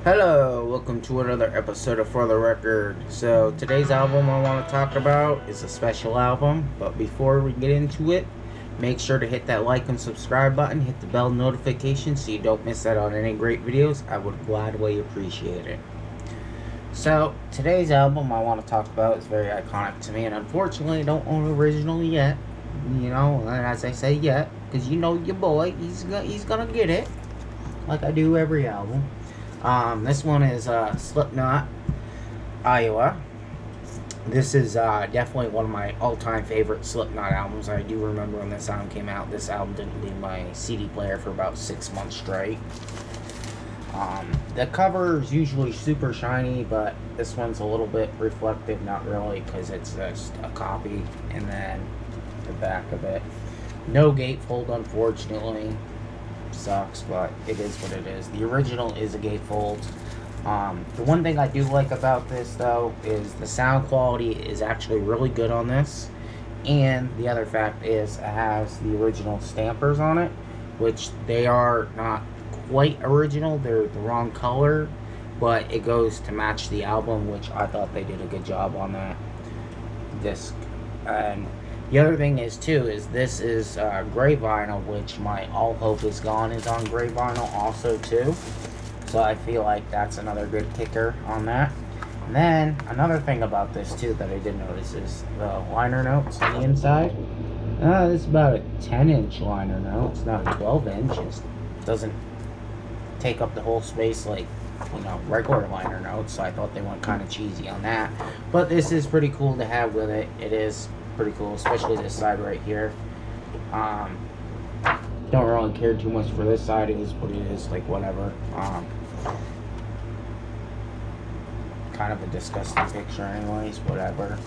Hello, welcome to another episode of For the Record. So today's album I want to talk about is a special album, but before we get into it, make sure to hit that like and subscribe button, hit the bell notification so you don't miss out on any great videos. I would gladly appreciate it. So today's album I want to talk about is very iconic to me, and unfortunately I don't own it originally yet. You know, and as I say yet, because you know your boy, he's gonna get it, like I do every album. This one is Slipknot, Iowa. This is definitely one of my all-time favorite Slipknot albums. I do remember when this album came out. This album didn't leave my CD player for about 6 months straight. The cover is usually super shiny, but this one's a little bit reflective, not really, because it's just a copy. And then the back of it. No gatefold, unfortunately. Sucks, but it is what it is. The original is a gatefold. The one thing I do like about this, though, is the sound quality is actually really good on this. And the other fact is it has the original stampers on it, which they are not quite original. They're the wrong color, but it goes to match the album, which I thought they did a good job on that disc. And the other thing is, too, is this is gray vinyl, which my All Hope Is Gone is on gray vinyl also, too. So I feel like that's another good kicker on that. And then, another thing about this, too, that I did notice is the liner notes on the inside. This is about a 10-inch liner note. It's not a 12-inch. It doesn't take up the whole space like, you know, regular liner notes. So I thought they went kind of cheesy on that. But this is pretty cool to have with it. It is pretty cool, especially this side right here. Don't really care too much for this side. It is what it is, like whatever. Kind of a disgusting picture anyways, whatever.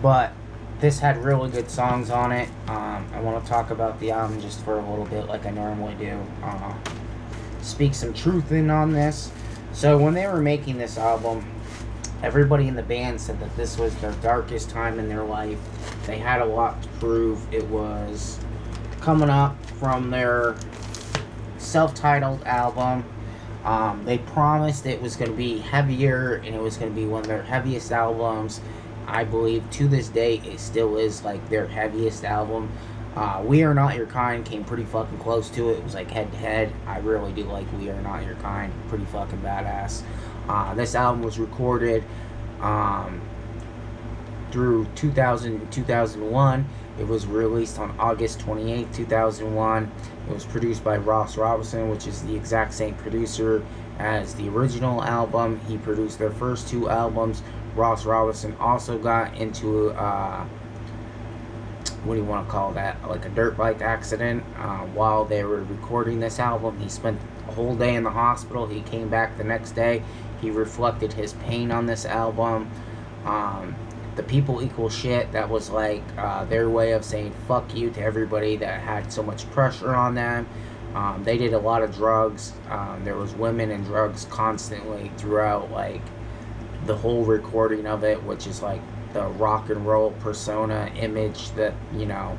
But this had really good songs on it. I want to talk about the album just for a little bit like I normally do. Speak some truth in on this. So when they were making this album, everybody in the band said that this was their darkest time in their life. They had a lot to prove. It was coming up from their self-titled album. They promised it was going to be heavier, and it was going to be one of their heaviest albums. I believe to this day it still is like their heaviest album. We Are Not Your Kind came pretty fucking close to it. It was like head-to-head. I really do like We Are Not Your Kind. Pretty fucking badass. This album was recorded through 2000 and 2001. It was released on August 28, 2001. It was produced by Ross Robinson, which is the exact same producer as the original album. He produced their first two albums. Ross Robinson also got into what do you want to call that, like a dirt bike accident while they were recording this album. He spent a whole day in the hospital. He came back the next day. He reflected his pain on this album. The People Equal Shit, that was like their way of saying fuck you to everybody that had so much pressure on them. They did a lot of drugs. There was women and drugs constantly throughout like the whole recording of it, which is like the rock and roll persona image that, you know,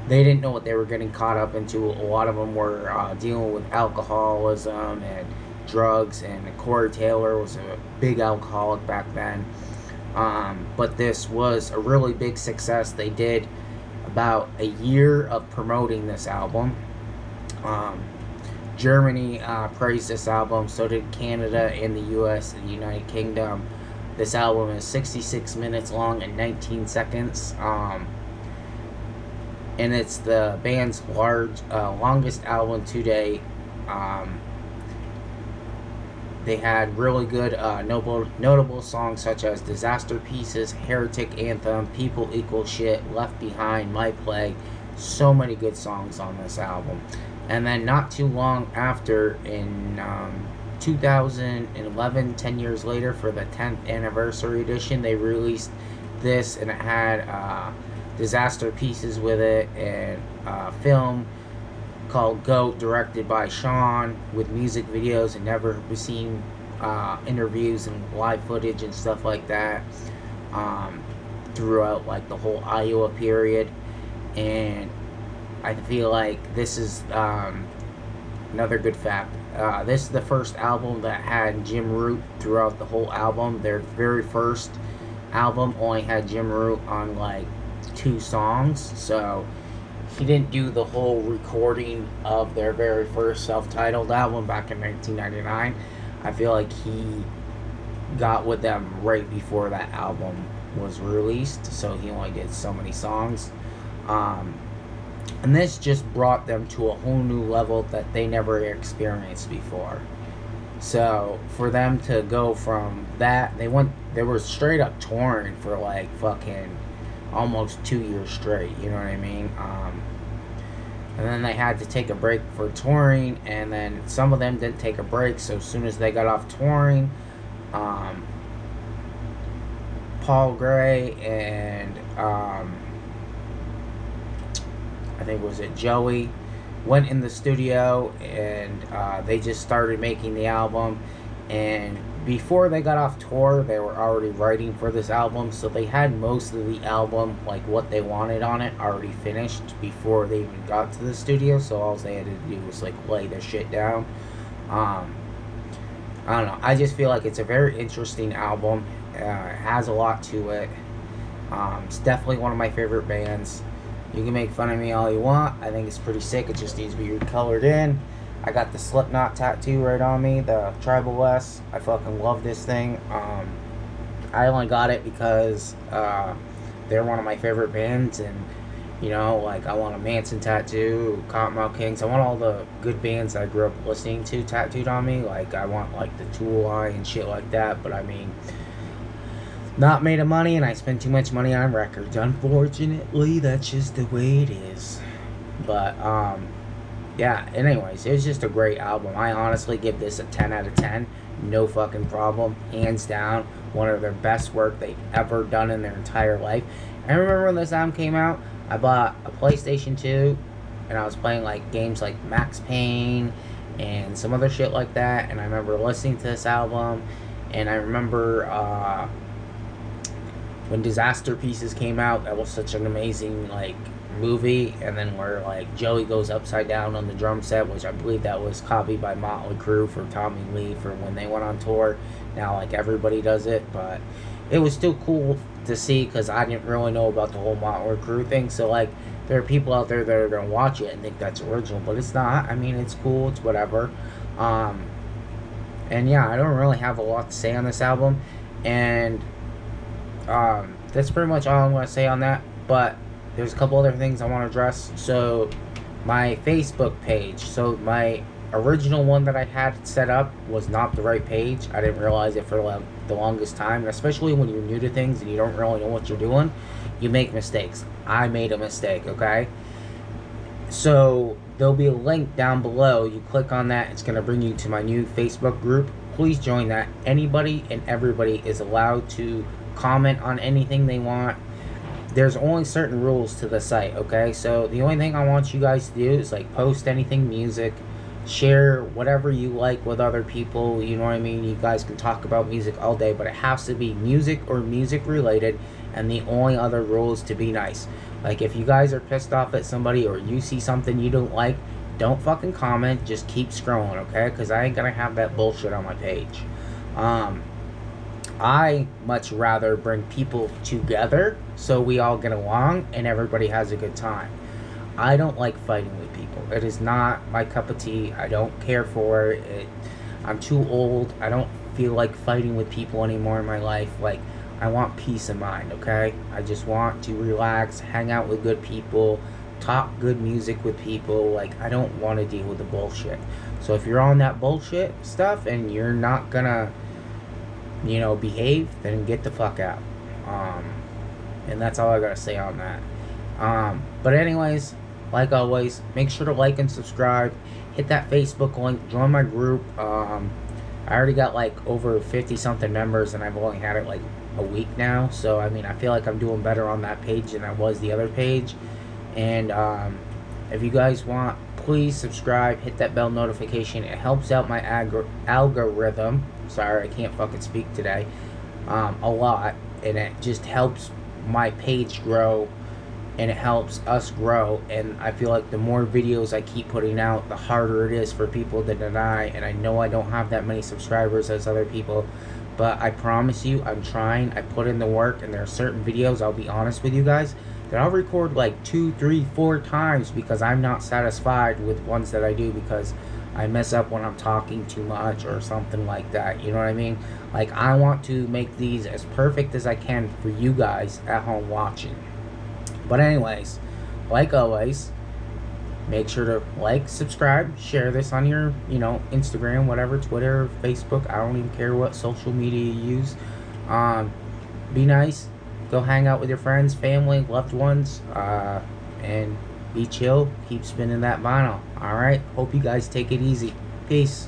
they didn't know what they were getting caught up into. A lot of them were dealing with alcoholism and drugs, and Corey Taylor was a big alcoholic back then. But this was a really big success. They did about a year of promoting this album. Germany praised this album, so did Canada and the US and the United Kingdom. This album is 66 minutes long and 19 seconds. And it's the band's longest album to date. They had really good notable songs such as Disaster Pieces, Heretic Anthem, People Equal Shit, Left Behind, My Play. So many good songs on this album. And then not too long after, in 2011, 10 years later, for the 10th anniversary edition, they released this, and it had Disaster Pieces with it, and a film called Goat, directed by Sean, with music videos and never seen interviews and live footage and stuff like that throughout like the whole Iowa period. And I feel like this is another good fact. This is the first album that had Jim Root throughout the whole album. Their very first album only had Jim Root on like 2 songs, so he didn't do the whole recording of their very first self-titled album back in 1999. I feel like he got with them right before that album was released, so he only did so many songs. And this just brought them to a whole new level that they never experienced before. So for them to go from that, they were straight up touring for like fucking almost 2 years straight, you know what I mean? And then they had to take a break for touring, and then some of them didn't take a break, so as soon as they got off touring, Paul Gray and I think was it Joey went in the studio, and they just started making the album. And before they got off tour, they were already writing for this album, so they had most of the album, like what they wanted on it, already finished before they even got to the studio. So all they had to do was like lay their shit down. I don't know. I just feel like it's a very interesting album. It has a lot to it. It's definitely one of my favorite bands. You can make fun of me all you want. I think it's pretty sick. It just needs to be colored in. I got the Slipknot tattoo right on me, the Tribal S. I fucking love this thing. I only got it because they're one of my favorite bands, and you know, like I want a Manson tattoo, Cottonmouth Kings. I want all the good bands I grew up listening to tattooed on me. Like I want like the Tool line and shit like that. But I mean, not made of money, and I spend too much money on records. Unfortunately, that's just the way it is. But yeah, anyways, it was just a great album. I honestly give this a 10 out of 10. No fucking problem. Hands down, one of their best work they've ever done in their entire life. I remember when this album came out, I bought a PlayStation 2, and I was playing like games like Max Payne and some other shit like that. And I remember listening to this album, and I remember when Disaster Pieces came out, that was such an amazing like movie. And then where like Joey goes upside down on the drum set, which I believe that was copied by Motley Crue for Tommy Lee for when they went on tour. Now like everybody does it, but it was still cool to see because I didn't really know about the whole Motley Crue thing. So like there are people out there that are gonna watch it and think that's original, but it's not. I mean, it's cool, it's whatever. And yeah, I don't really have a lot to say on this album, and that's pretty much all I'm going to say on that. But there's a couple other things I want to address. So my Facebook page, so my original one that I had set up was not the right page. I didn't realize it for like the longest time, and especially when you're new to things and you don't really know what you're doing, you make mistakes. I made a mistake, okay? So there'll be a link down below. You click on that, it's going to bring you to my new Facebook group. Please join that. Anybody and everybody is allowed to comment on anything they want. There's only certain rules to the site, okay? So the only thing I want you guys to do is like post anything music, share whatever you like with other people, you know what I mean? You guys can talk about music all day, but it has to be music or music related, and the only other rule is to be nice. Like if you guys are pissed off at somebody or you see something you don't like, don't fucking comment, just keep scrolling, okay? Because I ain't gonna have that bullshit on my page. I much rather bring people together so we all get along and everybody has a good time. I don't like fighting with people. It is not my cup of tea. I don't care for it. I'm too old. I don't feel like fighting with people anymore in my life. Like, I want peace of mind, okay? I just want to relax, hang out with good people, talk good music with people. Like, I don't want to deal with the bullshit. So if you're on that bullshit stuff and you're not gonna, you know, behave, then get the fuck out. And that's all I gotta say on that. But anyways, like always, make sure to like and subscribe. Hit that Facebook link, join my group. I already got like over 50 something members, and I've only had it like a week now. So I mean, I feel like I'm doing better on that page than I was the other page. And if you guys want, please subscribe, hit that bell notification. It helps out my algorithm. Sorry, I can't fucking speak today. A lot, and it just helps my page grow and it helps us grow. And I feel like the more videos I keep putting out, the harder it is for people to deny. And I know I don't have that many subscribers as other people, but I promise you, I'm trying. I put in the work, and there are certain videos, I'll be honest with you guys, that I'll record like 2, 3, 4 times because I'm not satisfied with ones that I do, because I mess up when I'm talking too much or something like that. You know what I mean? Like, I want to make these as perfect as I can for you guys at home watching. But anyways, like always, make sure to like, subscribe, share this on your, Instagram, whatever, Twitter, Facebook. I don't even care what social media you use. Be nice. Go hang out with your friends, family, loved ones, and be chill. Keep spinning that vinyl. Alright? Hope you guys take it easy. Peace.